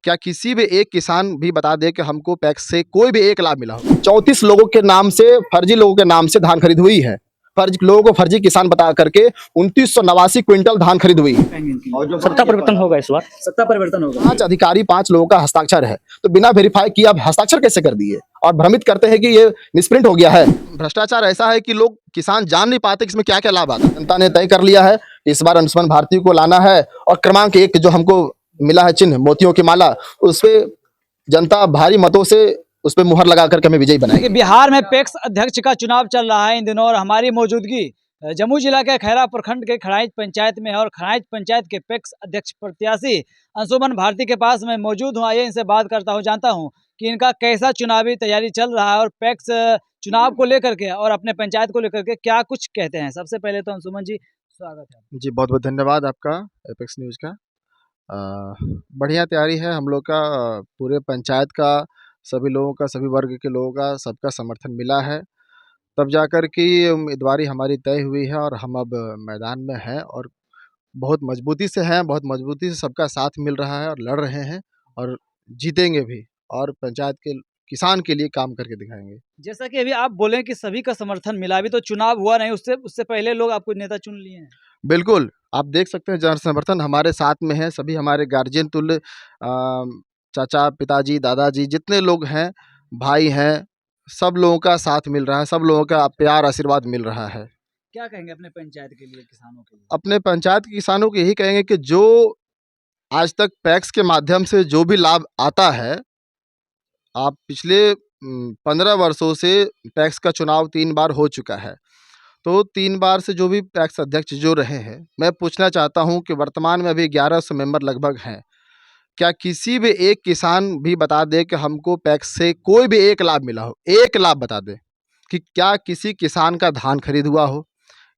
क्या किसी भी एक किसान भी बता दे कि हमको पैक्स से कोई भी एक लाभ मिला हो? 34 लोगों के नाम से, फर्जी लोगों के नाम से धान खरीद हुई है। फर्जी लोगों को फर्जी किसान बता करके 2989 क्विंटल धान खरीद हुई है। और जो सत्ता परिवर्तन होगा इस बार, सत्ता परिवर्तन होगा। 5 अधिकारी 5 लोगों का हस्ताक्षर है, तो बिना वेरीफाई किए आप हस्ताक्षर कैसे कर दिए और भ्रमित करते हैं कि ये मिसप्रिंट हो गया है। भ्रष्टाचार ऐसा है कि लोग किसान जान नहीं पाते कि इसमें क्या क्या लाभ आता है। जनता ने तय कर लिया है कि इस बार अंशुमन भारती को लाना है और क्रमांक 1 जो हमको मिला है चिन्ह मोतियों की माला, उस पे जनता भारी मतों से उस पे मुहर लगा करके हमें विजयी बनाएगी। बिहार में पैक्स अध्यक्ष का चुनाव चल रहा है इन दिनों और हमारी मौजूदगी जमुई जिला के खैरा प्रखंड के खड़ाइच पंचायत में है और खड़ाइच पंचायत के पैक्स अध्यक्ष प्रत्याशी अंशुमन भारती के पास मैं मौजूद हूँ। आइए इनसे बात करता हूँ, जानता हूँ कि इनका कैसा चुनावी तैयारी चल रहा है और पैक्स चुनाव को लेकर के और अपने पंचायत को लेकर के क्या कुछ कहते हैं। सबसे पहले तो अंशुमन जी स्वागत है। जी बहुत बहुत धन्यवाद आपका एपेक्स न्यूज़ का। बढ़िया तैयारी है हम लोग का, पूरे पंचायत का, सभी लोगों का, सभी वर्ग के लोगों का, सबका समर्थन मिला है, तब जाकर कि उम्मीदवारी हमारी तय हुई है और हम अब मैदान में हैं और बहुत मजबूती से हैं, बहुत मजबूती से सबका साथ मिल रहा है और लड़ रहे हैं और जीतेंगे भी और पंचायत के किसान के लिए काम करके दिखाएंगे। जैसा कि अभी आप बोले कि सभी का समर्थन मिला, अभी तो चुनाव हुआ नहीं, उससे उससे पहले लोग आपको नेता चुन लिए हैं। बिल्कुल, आप देख सकते हैं जन समर्थन हमारे साथ में है, सभी हमारे गार्जियन तुल्य चाचा, पिताजी, दादाजी जितने लोग हैं, भाई हैं, सब लोगों का साथ मिल रहा है, सब लोगों का प्यार आशीर्वाद मिल रहा है। क्या कहेंगे अपने पंचायत के लिए, किसानों के लिए? अपने पंचायत के किसानों को यही कहेंगे कि जो आज तक पैक्स के माध्यम से जो भी लाभ आता है, आप पिछले 15 वर्षों से पैक्स का चुनाव 3 बार हो चुका है, तो 3 बार से जो भी पैक्स अध्यक्ष जो रहे हैं, मैं पूछना चाहता हूं कि वर्तमान में अभी 1100 मेंबर लगभग हैं। क्या किसी भी एक किसान भी बता दे कि हमको पैक्स से कोई भी एक लाभ मिला हो? एक लाभ बता दे कि क्या किसी किसान का धान खरीद हुआ हो?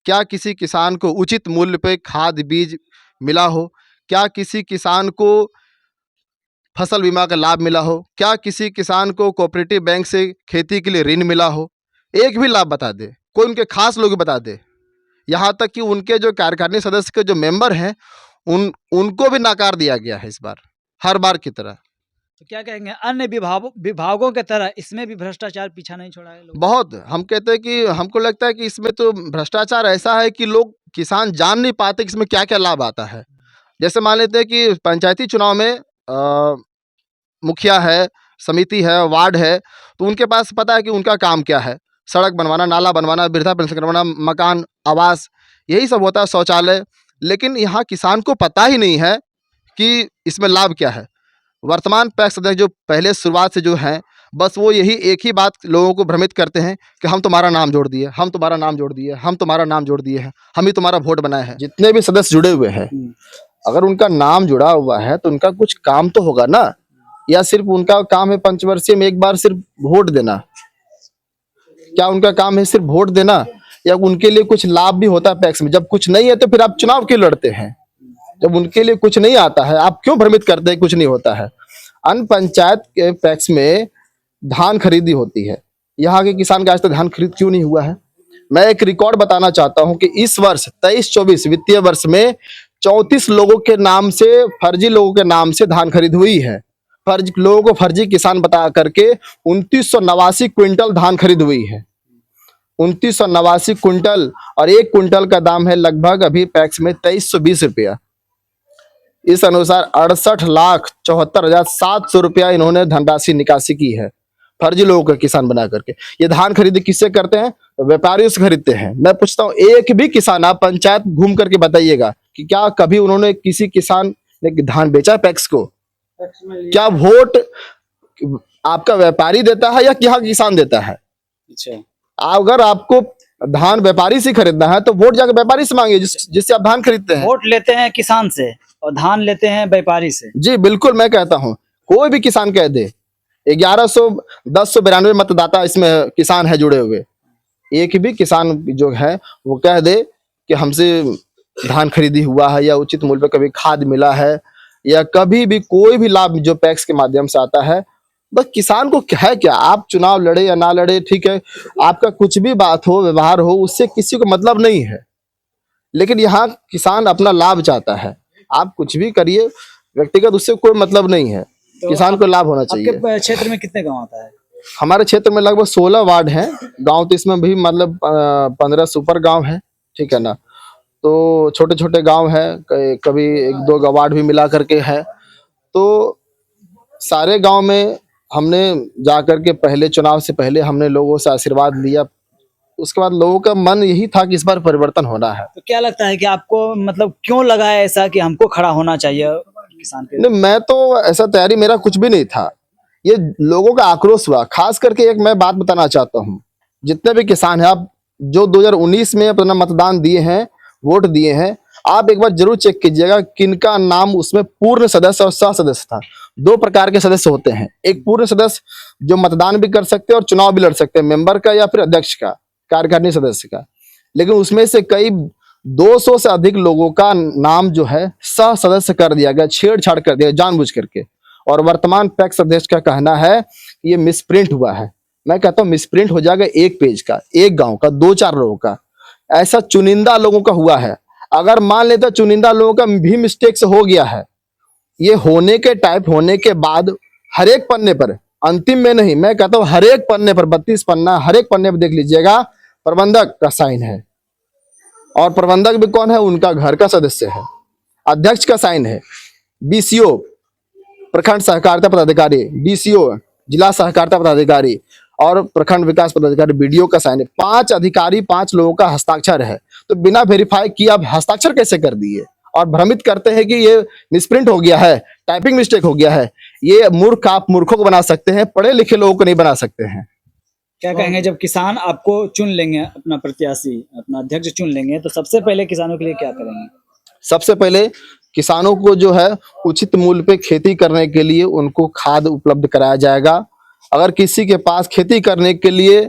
क्या किसी किसान को उचित मूल्य पे खाद बीज मिला हो? क्या किसी किसान को फसल बीमा का लाभ मिला हो? क्या किसी किसान को कोऑपरेटिव बैंक से खेती के लिए ऋण मिला हो? एक भी लाभ बता दे, कोई उनके खास लोग बता दे। यहाँ तक कि उनके जो कार्यकारिणी सदस्य के जो मेंबर हैं, उनको भी नकार दिया गया है इस बार, हर बार की तरह। तो क्या कहेंगे, अन्य विभागों के तरह इसमें भी भ्रष्टाचार पीछा नहीं छोड़ा है लोग? बहुत, हम कहते हैं कि हमको लगता है कि इसमें तो भ्रष्टाचार ऐसा है कि लोग किसान जान नहीं पाते कि इसमें क्या क्या लाभ आता है। जैसे मान लेते हैं कि पंचायती चुनाव में मुखिया है, समिति है, वार्ड है, तो उनके पास पता है कि उनका काम क्या है, सड़क बनवाना, नाला बनवाना, वृद्धा पेंशन करवाना, मकान, आवास, यही सब होता है, शौचालय। लेकिन यहाँ किसान को पता ही नहीं है कि इसमें लाभ क्या है। वर्तमान पैक्स अध्यक्ष जो पहले शुरुआत से जो हैं, बस वो यही एक ही बात लोगों को भ्रमित करते हैं कि हम तुम्हारा नाम जोड़ दिए, हम तुम्हारा नाम जोड़ दिए, हम तुम्हारा नाम जोड़ दिए हैं, हम ही तुम्हारा वोट बनाए हैं। जितने भी सदस्य जुड़े हुए हैं, अगर उनका नाम जुड़ा हुआ है तो उनका कुछ काम तो होगा ना, या सिर्फ उनका काम है पंचवर्षीय में एक बार सिर्फ वोट देना? क्या उनका काम है सिर्फ वोट देना, या उनके लिए कुछ लाभ भी होता है पैक्स में? जब कुछ नहीं है तो फिर आप चुनाव क्यों लड़ते हैं? जब उनके लिए कुछ नहीं आता है, आप क्यों भ्रमित करते हैं कुछ नहीं होता है? अन्य पंचायत के पैक्स में धान खरीदी होती है, यहाँ के किसान का आज तक धान खरीद क्यों नहीं हुआ है? मैं एक रिकॉर्ड बताना चाहता हूं कि इस वर्ष 23-24 वित्तीय वर्ष में 34 लोगों के नाम से, फर्जी लोगों के नाम से धान खरीद हुई है। फर्जी लोगों को फर्जी किसान बता करके 2989 क्विंटल धान खरीद हुई है। 2989 क्विंटल, और 1 क्विंटल का दाम है लगभग अभी पैक्स में 2320 रुपया। इस अनुसार 68,74,700 रुपया इन्होंने धनराशि निकासी की है, फर्जी लोगों का किसान बना करके। ये धान खरीदी किससे करते हैं? व्यापारियों से खरीदते हैं। मैं पूछता हूँ, एक भी किसान, आप पंचायत घूम करके बताइएगा कि क्या कभी उन्होंने किसी किसान ने धान बेचा है पैक्स को? क्या वोट आपका व्यापारी देता है या यहाँ किसान देता है? अच्छा, अगर आपको धान व्यापारी से खरीदना है तो वोट जाकर व्यापारी से मांगिए जिससे आप धान खरीदते हैं। वोट लेते हैं किसान से और धान लेते हैं व्यापारी से। जी बिल्कुल, मैं कहता हूँ कोई भी किसान कह दे, 1192 मतदाता इसमें किसान है जुड़े हुए, एक भी किसान जो है वो कह दे कि हमसे धान खरीदी हुआ है या उचित मूल्य पर कभी खाद मिला है या कभी भी कोई भी लाभ जो पैक्स के माध्यम से आता है। बस किसान को है क्या, आप चुनाव लड़े या ना लड़े, ठीक है, आपका कुछ भी बात हो, व्यवहार हो, उससे किसी को मतलब नहीं है। लेकिन यहाँ किसान अपना लाभ चाहता है, आप कुछ भी करिए, व्यक्तिगत उससे कोई मतलब नहीं है। किसान को लाभ होना चाहिए। आपके क्षेत्र में कितने गांव आता है? हमारे क्षेत्र में लगभग 16 वार्ड हैं। गांव तो इसमें भी मतलब 15 सुपर गांव है, ठीक है ना। तो छोटे छोटे गांव है, कभी एक दो वार्ड भी मिला करके है। तो सारे गांव में हमने जा करके पहले चुनाव से पहले हमने लोगों से आशीर्वाद लिया। उसके बाद लोगों का मन यही था कि इस बार परिवर्तन होना है। तो क्या लगता है कि आपको मतलब क्यों लगा है ऐसा कि हमको खड़ा होना चाहिए किसान के? नहीं, मैं तो ऐसा तैयारी मेरा कुछ भी नहीं था। ये लोगों का आक्रोश हुआ। खास करके एक मैं बात बताना चाहता हूँ, जितने भी किसान हैं, आप जो 2019 में अपना मतदान दिए हैं, वोट दिए हैं, आप एक बार जरूर चेक कीजिएगा किनका नाम उसमें पूर्ण सदस्य और सह सदस्य था। दो प्रकार के सदस्य होते हैं, एक पूर्ण सदस्य जो मतदान भी कर सकते हैं और चुनाव भी लड़ सकते हैं, मेंबर का या फिर अध्यक्ष का, कार्यकारिणी सदस्य का। लेकिन उसमें से कई 200 से अधिक लोगों का नाम जो है सह सदस्य कर दिया गया, छेड़छाड़ कर दिया जानबूझ करके। और वर्तमान पैक्स अध्यक्ष का कहना है कि ये मिसप्रिंट हुआ है। मैं कहता हूँ मिसप्रिंट हो जाएगा एक पेज का, एक गांव का, 2-4 लोगों का, ऐसा चुनिंदा लोगों का हुआ है। अगर मान लेते चुनिंदा लोगों का भी मिस्टेक से हो गया है, ये होने के टाइप होने के बाद हर एक पन्ने पर, अंतिम में नहीं, मैं कहता हूँ हर एक पन्ने पर, 32 पन्ना, हर एक पन्ने पर देख लीजिएगा, प्रबंधक का साइन है। और प्रबंधक भी कौन है? उनका घर का सदस्य है। अध्यक्ष का साइन है, बीसीओ प्रखंड सहकारिता पदाधिकारी, डीसीओ जिला सहकारिता पदाधिकारी और प्रखंड विकास पदाधिकारी, बीडीओ का साइन है। 5 अधिकारी, 5 लोगों का हस्ताक्षर है। तो बिना वेरीफाई किए आप हस्ताक्षर कैसे कर दिए? और भ्रमित करते हैं कि ये मिसप्रिंट हो गया है, टाइपिंग मिस्टेक हो गया है। ये मूर्ख आप मूर्खों को बना सकते हैं, पढ़े लिखे लोगों को नहीं बना सकते हैं। क्या कहेंगे जब किसान आपको चुन लेंगे, अपना प्रत्याशी, अपना अध्यक्ष चुन लेंगे, तो सबसे पहले किसानों के लिए क्या करेंगे? सबसे पहले किसानों को जो है उचित मूल्य पे खेती करने के लिए उनको खाद उपलब्ध कराया जाएगा। अगर किसी के पास खेती करने के लिए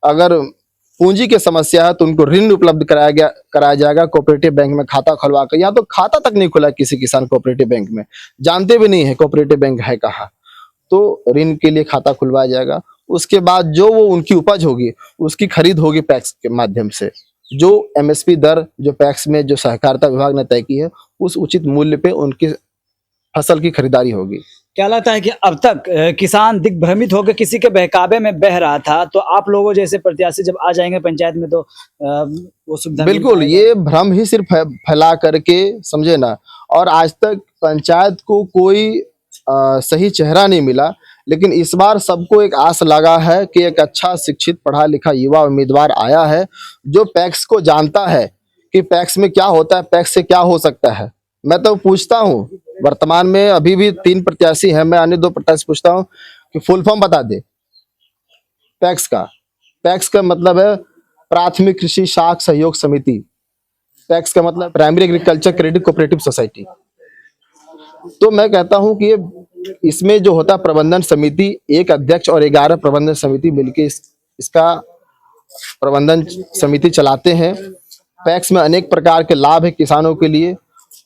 अगर पूंजी की समस्या है तो उनको ऋण उपलब्ध कराया जाएगा। कोऑपरेटिव बैंक में खाता खुलवा कर, या तो खाता तक नहीं खुला किसी किसान कोऑपरेटिव बैंक में, जानते भी नहीं है कोऑपरेटिव बैंक है कहाँ, तो ऋण के लिए खाता खुलवाया जाएगा। उसके बाद जो वो उनकी उपज होगी उसकी खरीद होगी पैक्स के माध्यम से। जो एमएसपी दर जो पैक्स में जो सहकारिता विभाग ने तय की है, उस उचित मूल्य पे उनकी फसल की खरीदारी होगी। क्या लगता है कि अब तक किसान दिग्भ्रमित होकर किसी के बहकावे में बह रहा था, तो आप लोगों जैसे प्रत्याशी जब आ जाएंगे पंचायत में तो वो सुविधा बिल्कुल, ये भ्रम ही सिर्फ फैला करके, समझे ना। और आज तक पंचायत को कोई सही चेहरा नहीं मिला, लेकिन इस बार सबको एक आस लगा है कि एक अच्छा शिक्षित पढ़ा लिखा युवा उम्मीदवार आया है जो पैक्स को जानता है कि पैक्स में क्या होता है, पैक्स से क्या हो सकता है। मैं तो पूछता हूँ, वर्तमान में अभी भी 3 प्रत्याशी हैं, मैं अन्य 2 प्रत्याशी पूछता हूँ कि फुल फॉर्म बता दे पैक्स का। पैक्स का मतलब है प्राथमिक कृषि साख सहयोग समिति। पैक्स का मतलब primary agriculture credit cooperative society. तो मैं कहता हूं कि इसमें जो होता है प्रबंधन समिति, एक अध्यक्ष और 11 प्रबंधन समिति मिलकर इसका प्रबंधन समिति चलाते हैं। पैक्स में अनेक प्रकार के लाभ है किसानों के लिए।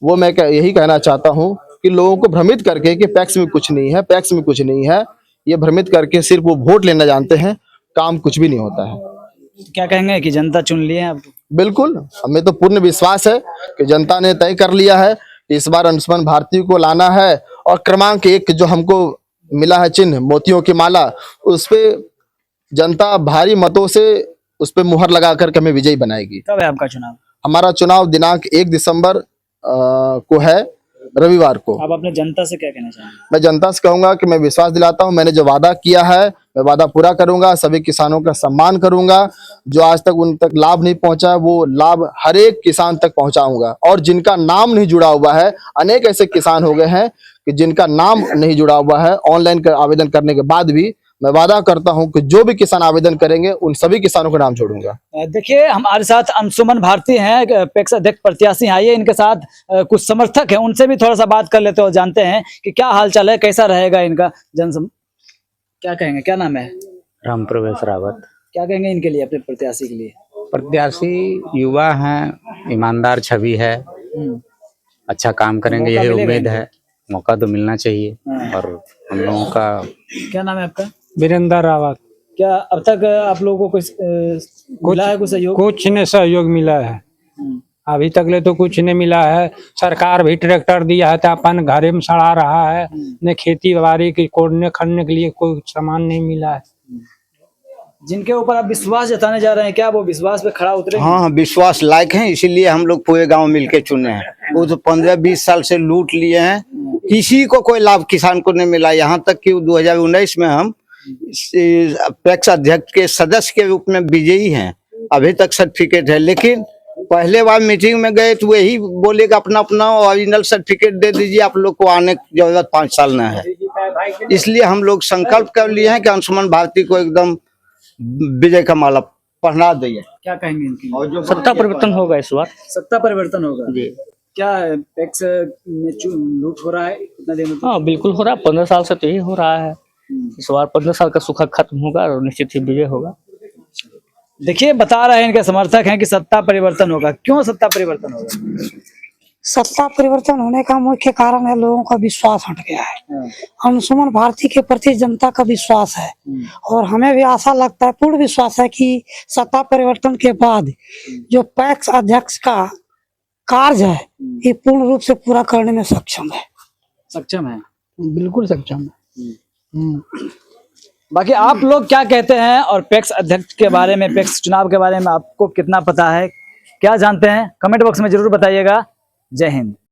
वो मैं यही कहना चाहता हूं कि लोगों को भ्रमित करके कि पैक्स में कुछ नहीं है, पैक्स में कुछ नहीं है, ये भ्रमित करके सिर्फ वो वोट लेना जानते हैं, काम कुछ भी नहीं होता है। क्या कहेंगे कि जनता चुन लिए हैं? बिल्कुल, हमें तो पूर्ण विश्वास है कि जनता ने तय कर लिया है कि इस बार अंशुमन भारती को लाना है। और क्रमांक 1 जो हमको मिला है चिन्ह मोतियों की माला, उस पे जनता भारी मतों से उस पे मुहर लगा करके हमें विजयी बनाएगी। कब है आपका चुनाव? हमारा चुनाव दिनांक 1 दिसंबर को है, रविवार को। आप अपने जनता से क्या कहना चाहेंगे? मैं जनता से कहूंगा कि मैं विश्वास दिलाता हूं, मैंने जो वादा किया है मैं वादा पूरा करूंगा। सभी किसानों का सम्मान करूंगा। जो आज तक उन तक लाभ नहीं पहुंचा है वो लाभ हर एक किसान तक पहुंचाऊंगा। और जिनका नाम नहीं जुड़ा हुआ है, अनेक ऐसे किसान हो गए हैं कि जिनका नाम नहीं जुड़ा हुआ है, ऑनलाइन आवेदन करने के बाद भी मैं वादा करता हूं कि जो भी किसान आवेदन करेंगे उन सभी किसानों का नाम जोड़ूंगा। देखिए, हमारे साथ अंशुमन भारती हैं, पैक्स अध्यक्ष प्रत्याशी। आइए इनके साथ कुछ समर्थक हैं, उनसे भी थोड़ा सा बात कर लेते हो, जानते हैं कि क्या हालचाल है, कैसा रहेगा इनका क्या कहेंगे, क्या नाम है? राम प्रवेश रावत। क्या कहेंगे इनके लिए, अपने प्रत्याशी के लिए? प्रत्याशी युवा हैं, ईमानदार छवि है, अच्छा काम करेंगे यही उम्मीद है। मौका तो मिलना चाहिए। और हम लोगों का क्या नाम है आपका? वीरेंद्र रावत। क्या अब तक आप लोगों को कुछ मिला है, कुछ सहयोग? कुछ ने सहयोग मिला है। अभी तक ले तो कुछ नहीं मिला है। सरकार भी ट्रैक्टर दिया है तो अपन घरे में सड़ा रहा है, न खेती बाड़ी की कोड़ने खड़ने के लिए कोई सामान नहीं मिला है। जिनके ऊपर आप विश्वास जताने जा रहे हैं, क्या वो विश्वास पे खड़ा उतरे? हाँ, विश्वास लायक हैं, इसीलिए हम लोग पूरे गांव मिलके चुने हैं। वो तो 15-20 साल से लूट लिए हैं, किसी को कोई लाभ किसान को नहीं मिला। यहाँ तक कि 2019 में हम पैक्स अध्यक्ष के सदस्य के रूप में विजयी हैं, अभी तक सर्टिफिकेट है। लेकिन पहले बार मीटिंग में गए तो वही बोलेगा अपना अपना ओरिजिनल सर्टिफिकेट दे दीजिए, आप लोग को आने की जरूरत 5 साल न है। इसलिए हम लोग संकल्प कर लिए हैं कि अंशुमन भारती को एकदम विजय का माला पहना दिए। क्या कहेंगे इनकी? और जो सत्ता परिवर्तन होगा इस बार। सत्ता परिवर्तन होगा जी। क्या है, टैक्स में लूट हो रहा है इतना दिन? हाँ बिल्कुल हो रहा है, 15 साल से तो यही हो रहा है। इस बार 15 साल का सूखा खत्म होगा और निश्चित ही विजय होगा। देखिए, बता रहे हैं इनके समर्थक हैं कि सत्ता परिवर्तन होगा। क्यों सत्ता परिवर्तन होगा? सत्ता परिवर्तन होने का मुख्य कारण है लोगों का विश्वास हट गया है। अंशुमन भारती के प्रति जनता का विश्वास है और हमें भी आशा लगता है, पूर्ण विश्वास है कि सत्ता परिवर्तन के बाद जो पैक्स अध्यक्ष का कार्य है ये पूर्ण रूप से पूरा करने में सक्षम है। सक्षम है, बिल्कुल सक्षम है। बाकी आप लोग क्या कहते हैं और पैक्स अध्यक्ष के बारे में, पैक्स चुनाव के बारे में आपको कितना पता है, क्या जानते हैं? कमेंट बॉक्स में जरूर बताइएगा। जय हिंद।